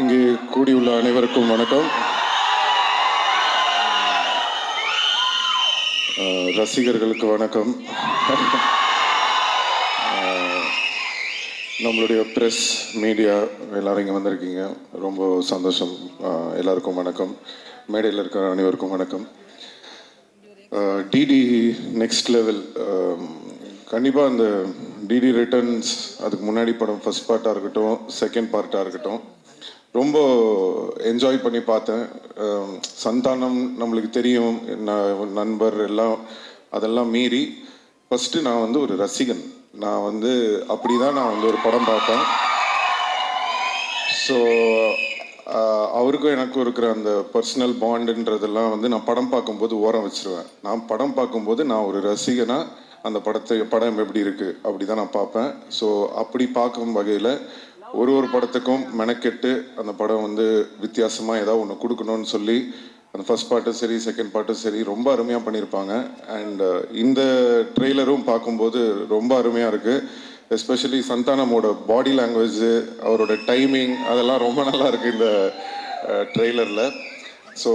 இங்கே கூடியுள்ள அனைவருக்கும் வணக்கம். ரசிகர்களுக்கு வணக்கம். நம்மளுடைய ப்ரெஸ் மீடியா எல்லோரும் இங்கே வந்திருக்கீங்க, ரொம்ப சந்தோஷம். எல்லாருக்கும் வணக்கம். மேடையில் இருக்கிற அனைவருக்கும் வணக்கம். டிடி நெக்ஸ்ட் லெவல், கண்டிப்பாக அந்த டிடி ரிட்டர்ன்ஸ், அதுக்கு முன்னாடி படம் ஃபர்ஸ்ட் பார்ட்டாக இருக்கட்டும், செகண்ட் பார்ட்டாக இருக்கட்டும், ரொம்ப என்ஜாய் பண்ணி பார்த்தேன். சந்தானம் நம்மளுக்கு தெரியும், நண்பர் எல்லாம், அதெல்லாம் மீறி ஃபஸ்ட்டு நான் வந்து ஒரு ரசிகன். நான் வந்து அப்படி தான் நான் வந்து ஒரு படம் பார்த்தேன். ஸோ அவருக்கும் எனக்கும் இருக்கிற அந்த பர்சனல் பாண்டுன்றதெல்லாம் வந்து நான் படம் பார்க்கும்போது ஓரம் வச்சுருவேன். நான் படம் பார்க்கும்போது நான் ஒரு ரசிகனாக அந்த படம் எப்படி இருக்குது அப்படி தான் நான் பார்ப்பேன். ஸோ அப்படி பார்க்கும் வகையில் ஒரு படத்துக்கும் மெனக்கெட்டு அந்த படம் வந்து வித்தியாசமாக ஏதாவது ஒன்று கொடுக்கணும்னு சொல்லி அந்த ஃபர்ஸ்ட் பார்ட்டும் சரி, செகண்ட் பார்ட்டும் சரி, ரொம்ப அருமையாக பண்ணியிருப்பாங்க. அண்ட் இந்த ட்ரெய்லரும் பார்க்கும்போது ரொம்ப அருமையாக இருக்குது. எஸ்பெஷலி சந்தானமோட பாடி லாங்குவேஜ், அவரோட டைமிங், அதெல்லாம் ரொம்ப நல்லா இருக்குது இந்த ட்ரெய்லரில்.